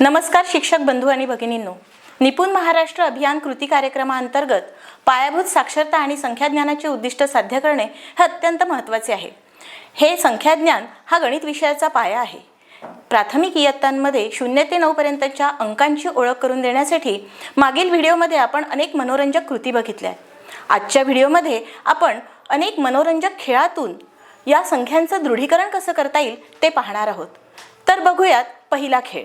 नमस्कार शिक्षक बंधू आणि भगिनींनो, निपुण महाराष्ट्र अभियान कृती कार्यक्रमाअंतर्गत पायाभूत साक्षरता आणि संख्याज्ञानाचे उद्दिष्ट साध्य करणे हे अत्यंत महत्त्वाचे आहे। हे संख्याज्ञान हा गणित विषयाचा पाया आहे। प्राथमिक इयत्तांमध्ये 0 ते 9 पर्यंतच्या अंकांची ओळख करून देण्यासाठी मागील व्हिडिओमध्ये आपण अनेक मनोरंजक कृती बघितल्या। आजच्या व्हिडिओमध्ये आपण अनेक मनोरंजक खेळातून या संख्यांचे दृढीकरण कसे करता येईल ते पाहणार आहोत। तर बघूयात पहिला खेळ।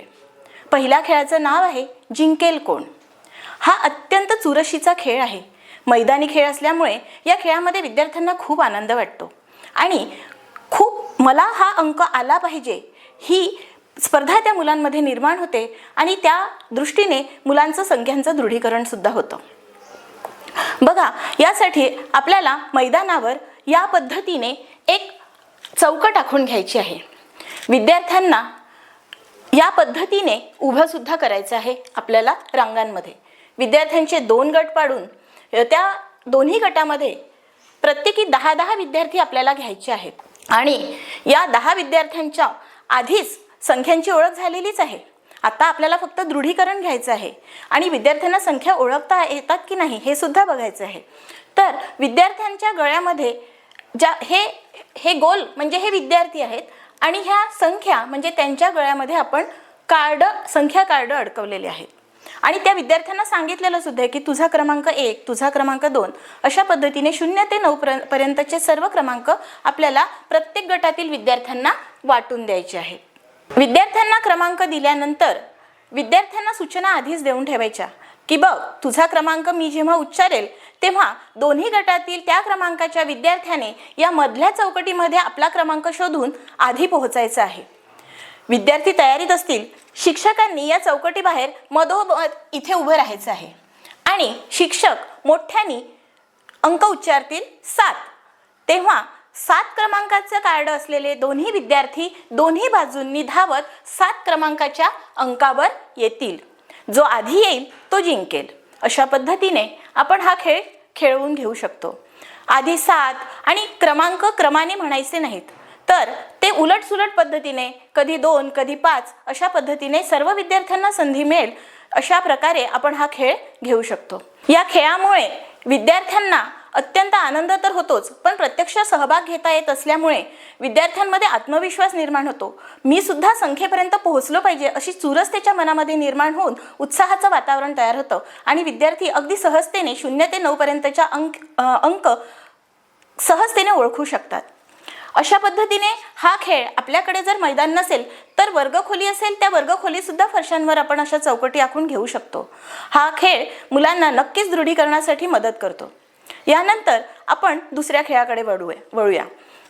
पहिल्या खेळाचं नाव आहे जिंकेल कोण। हा अत्यंत चुरशीचा खेळ आहे। मैदानी खेळ असल्यामुळे या खेळामध्ये विद्यार्थ्यांना खूप आनंद वाटतो आणि खूप मला हा अंक आला पाहिजे ही स्पर्धा त्या मुलांमध्ये निर्माण होते आणि त्या दृष्टीने मुलांचं संख्यांचं दृढीकरण सुद्धा होतं। बघा, यासाठी आपल्याला मैदानावर या पद्धतीने एक चौकट आखून घ्यायची आहे। विद्यार्थ्यांना या पद्धतीने उभं सुद्धा करायचं आहे। आपल्याला रांगांमध्ये विद्यार्थ्यांचे 2 गट पाडून त्या दोन्ही गटामध्ये प्रत्येकी 10-10 विद्यार्थी आपल्याला घ्यायचे आहेत आणि या 10 विद्यार्थ्यांच्या आधीच संख्यांची ओळख झालेलीच आहे। आता आपल्याला फक्त दृढीकरण घ्यायचं आहे आणि विद्यार्थ्यांना संख्या ओळखता येतात की नाही हे सुद्धा बघायचं आहे। तर विद्यार्थ्यांच्या गळ्यामध्ये हे गोल म्हणजे हे विद्यार्थी आहेत आणि ह्या संख्या म्हणजे त्यांच्या गळ्यामध्ये आपण संख्या कार्ड अडकवलेले आहेत आणि त्या विद्यार्थ्यांना सांगितलेलं सुद्धा आहे की तुझा क्रमांक 1, तुझा क्रमांक 2 अशा पद्धतीने 0 ते 9 पर्यंतचे सर्व क्रमांक आपल्याला प्रत्येक गटातील विद्यार्थ्यांना वाटून द्यायचे आहेत। विद्यार्थ्यांना क्रमांक दिल्यानंतर विद्यार्थ्यांना सूचना आधीच देऊन ठेवायच्या की बघ, तुझा क्रमांक मी जेव्हा उच्चारेल तेव्हा दोन्ही गटातील त्या क्रमांकाच्या विद्यार्थ्याने या मधल्या चौकटीमध्ये आपला क्रमांक शोधून आधी पोहोचायचा आहे। विद्यार्थी तयारीत असतील, शिक्षकांनी या चौकटी बाहेर मधोमध इथे उभं राहायचं आहे आणि शिक्षक मोठ्याने अंक उच्चारतील 7, तेव्हा 7 क्रमांकाचं कार्ड असलेले दोन्ही विद्यार्थी दोन्ही बाजूंनी धावत 7 क्रमांकाच्या अंकावर येतील। जो आधी येईल तो जिंकेल। अशा पद्धतीने आपण हा खेळ खेळवून घेऊ शकतो। आधी 7 आणि क्रमांक क्रमाने म्हणायचे नाहीत, तर ते उलटसुलट पद्धतीने कधी 2 कधी 5 अशा पद्धतीने सर्व विद्यार्थ्यांना संधी मिळेल अशा प्रकारे आपण हा खेळ घेऊ शकतो। या खेळामुळे विद्यार्थ्यांना अत्यंत आनंद तर होतोच, पण प्रत्यक्ष सहभाग घेता येत असल्यामुळे विद्यार्थ्यांमध्ये आत्मविश्वास निर्माण होतो। मी सुद्धा संख्येपर्यंत पोहोचलो पाहिजे अशी चुरस त्याच्या मनामध्ये निर्माण होऊन उत्साहाचं वातावरण तयार होतं आणि विद्यार्थी अगदी सहजतेने 0 ते 9 पर्यंतच्या अंक सहजतेने ओळखू शकतात। अशा पद्धतीने हा खेळ आपल्याकडे जर मैदान नसेल तर वर्गखोली असेल, त्या वर्गखोली सुद्धा फरशांवर आपण अशा चौकटी आखून घेऊ शकतो। हा खेळ मुलांना नक्कीच दृढीकरणासाठी मदत करतो। यानंतर आपण दुसऱ्या खेळाकडे वळूया।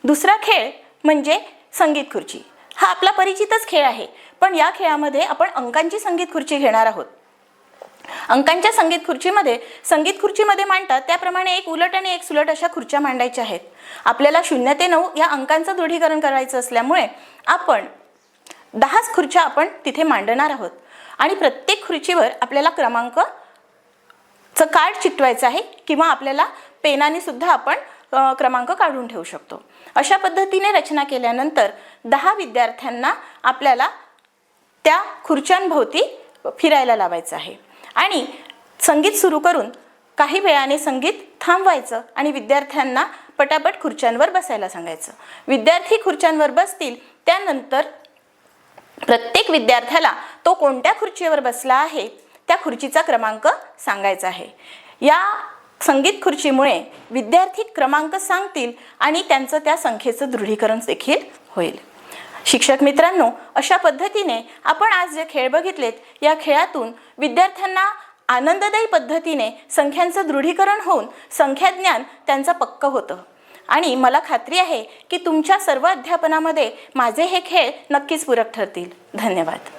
दुसरा खेळ म्हणजे संगीत खुर्ची। हा आपला परिचितच खेळ आहे, पण या खेळामध्ये आपण अंकांची संगीत खुर्ची घेणार आहोत। अंकांच्या संगीत खुर्चीमध्ये मांडतात त्याप्रमाणे एक उलट आणि एक सुलट अशा खुर्च्या मांडायच्या आहेत। आपल्याला 0 ते 9 या अंकांचं दृढीकरण करायचं असल्यामुळे आपण 10 खुर्च्या आपण तिथे मांडणार आहोत आणि प्रत्येक खुर्चीवर आपल्याला क्रमांकचं कार्ड चिकटवायचं आहे किंवा आपल्याला पेनाने सुद्धा आपण क्रमांक काढून ठेवू शकतो। अशा पद्धतीने रचना केल्यानंतर 10 विद्यार्थ्यांना आपल्याला त्या खुर्च्यांभोवती फिरायला लावायचं आहे आणि संगीत सुरू करून काही वेळाने संगीत थांबवायचं आणि विद्यार्थ्यांना पटापट खुर्च्यांवर बसायला सांगायचं। विद्यार्थी खुर्च्यांवर बसतील त्यानंतर प्रत्येक विद्यार्थ्याला तो कोणत्या खुर्चीवर बसला आहे त्या खुर्चीचा क्रमांक सांगायचा आहे। या संगीत खुर्चीमुळे विद्यार्थी क्रमांक सांगतील आणि त्यांचं त्या संख्येचं दृढीकरण देखील होईल। शिक्षक मित्रांनो, अशा पद्धतीने आपण आज जे खेळ बघितलेत या खेळातून विद्यार्थ्यांना आनंददायी पद्धतीने संख्यांचं दृढीकरण होऊन संख्याज्ञान त्यांचं पक्क होतं आणि मला खात्री आहे की तुमच्या सर्व अध्यापनामध्ये माझे हे खेळ नक्कीच पूरक ठरतील। धन्यवाद।